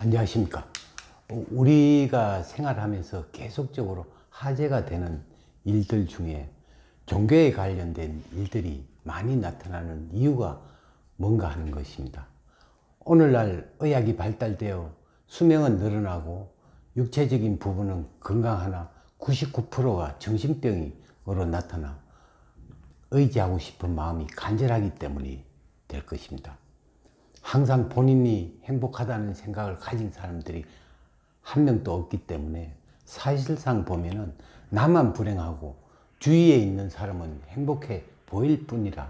안녕하십니까. 우리가 생활하면서 계속적으로 화제가 되는 일들 중에 종교에 관련된 일들이 많이 나타나는 이유가 뭔가 하는 것입니다. 오늘날 의학이 발달되어 수명은 늘어나고 육체적인 부분은 건강하나 99%가 정신병으로 나타나 의지하고 싶은 마음이 간절하기 때문이 될 것입니다. 항상 본인이 행복하다는 생각을 가진 사람들이 한 명도 없기 때문에 사실상 보면은 나만 불행하고 주위에 있는 사람은 행복해 보일 뿐이라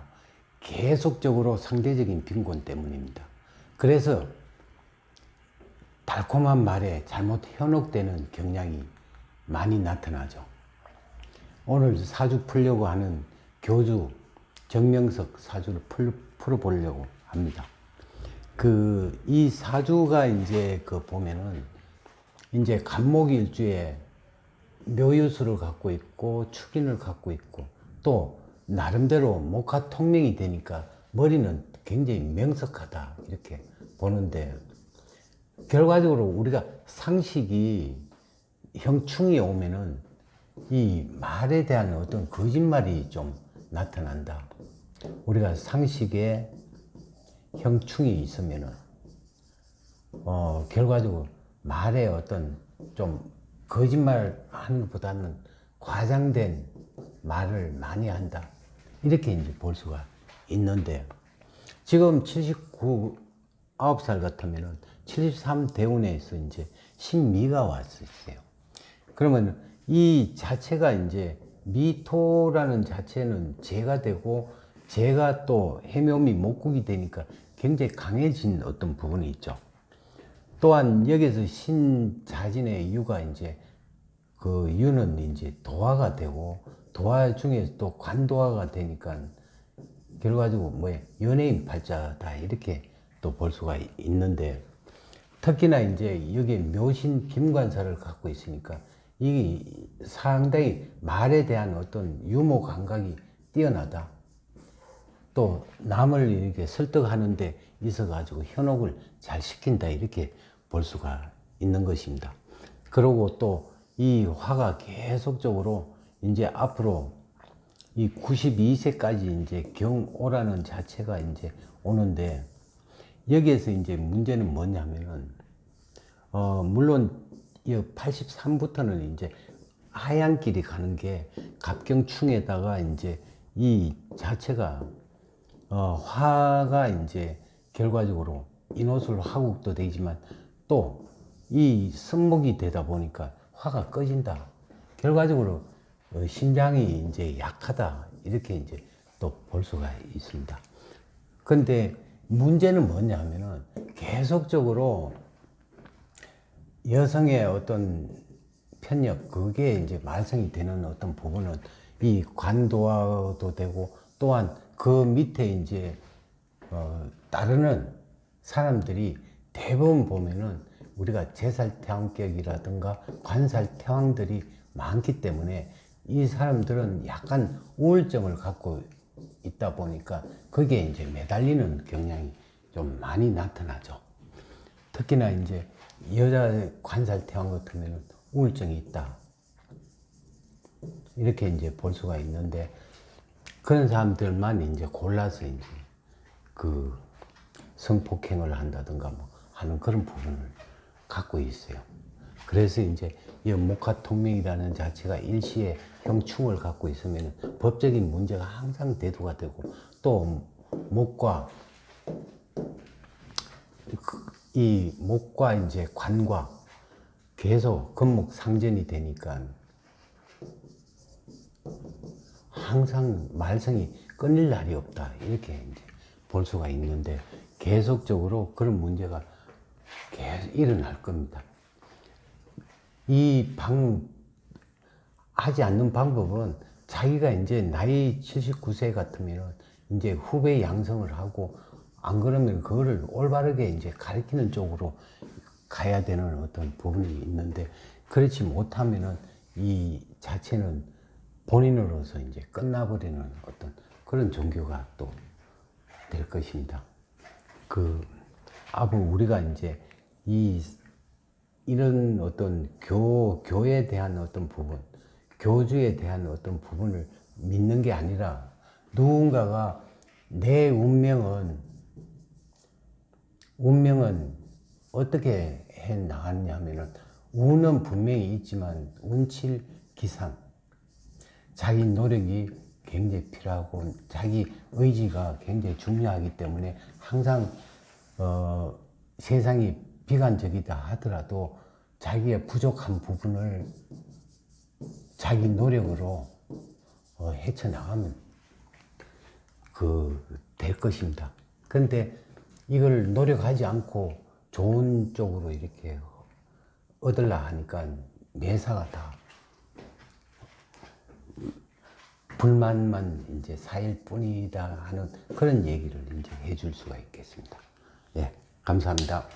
계속적으로 상대적인 빈곤 때문입니다. 그래서 달콤한 말에 잘못 현혹되는 경향이 많이 나타나죠. 오늘 사주 풀려고 하는 교주 정명석 사주를 풀어보려고 합니다. 이 사주가 이제 보면은 이제 간목일주에 묘유수를 갖고 있고 축인을 갖고 있고 또 나름대로 목화통명이 되니까 머리는 굉장히 명석하다 이렇게 보는데, 결과적으로 우리가 상식이 형충이 오면은 이 말에 대한 어떤 거짓말이 좀 나타난다. 우리가 상식에 형충이 있으면은 결과적으로 말에 어떤 좀 거짓말 하는 것보다는 과장된 말을 많이 한다, 이렇게 이제 볼 수가 있는데, 지금 9살 같으면은 73 대운에서 이제 신미가 왔었어요. 그러면 이 자체가 이제 미토라는 자체는 재가 되고, 재가 또 해묘미 목국이 되니까 굉장히 강해진 어떤 부분이 있죠. 또한 여기서 신자진의 유가 이제 유는 이제 도화가 되고, 도화 중에 또 관도화가 되니까 결과적으로 연예인 팔자다 이렇게 또 볼 수가 있는데, 특히나 이제 여기에 묘신 김관사를 갖고 있으니까 이게 상당히 말에 대한 어떤 유머 감각이 뛰어나다. 또 남을 이렇게 설득하는데 있어 가지고 현혹을 잘 시킨다, 이렇게 볼 수가 있는 것입니다. 그리고 또 이 화가 계속적으로 이제 앞으로 이 92세까지 이제 경오라는 자체가 이제 오는데, 여기에서 이제 문제는 뭐냐면은 물론 이 83부터는 이제 하얀 길이 가는 게 갑경충에다가 이제 이 자체가 화가 이제 결과적으로 인호술 화국도 되지만 또 이 선목이 되다 보니까 화가 꺼진다. 결과적으로 신장이 이제 약하다, 이렇게 이제 또 볼 수가 있습니다. 근데 문제는 뭐냐면은 계속적으로 여성의 어떤 편력, 그게 이제 말썽이 되는 어떤 부분은 이 관도화도 되고, 또한 그 밑에 이제 따르는 사람들이 대부분 보면은 우리가 제살태왕격이라든가 관살태왕들이 많기 때문에 이 사람들은 약간 우울증을 갖고 있다 보니까 거기에 이제 매달리는 경향이 좀 많이 나타나죠. 특히나 이제 여자 관살태왕 같으면 우울증이 있다, 이렇게 이제 볼 수가 있는데, 그런 사람들만 이제 골라서 이제 성폭행을 한다든가 하는 그런 부분을 갖고 있어요. 그래서 이제 이 목화통명이라는 자체가 일시에 형충을 갖고 있으면 법적인 문제가 항상 대두가 되고, 또 목과 이제 관과 계속 금목상전이 되니까 항상 말썽이 끊일 날이 없다, 이렇게 이제 볼 수가 있는데, 계속적으로 그런 문제가 계속 일어날 겁니다. 하지 않는 방법은 자기가 이제 나이 79세 같으면 이제 후배 양성을 하고, 안 그러면 그거를 올바르게 이제 가르치는 쪽으로 가야 되는 어떤 부분이 있는데, 그렇지 못하면은 이 자체는 본인으로서 이제 끝나버리는 어떤 그런 종교가 또 될 것입니다. 우리가 이제 이 이런 어떤 교에 대한 어떤 부분, 교주에 대한 어떤 부분을 믿는 게 아니라 누군가가 내 운명은 어떻게 해 나갔냐면은 운은 분명히 있지만 운칠기상 자기 노력이 굉장히 필요하고 자기 의지가 굉장히 중요하기 때문에 항상 세상이 비관적이다 하더라도 자기의 부족한 부분을 자기 노력으로 헤쳐나가면 될 것입니다. 그런데 이걸 노력하지 않고 좋은 쪽으로 이렇게 얻으려 하니까 매사가 다 불만만 이제 쌓일 뿐이다 하는 그런 얘기를 이제 해줄 수가 있겠습니다. 예, 감사합니다.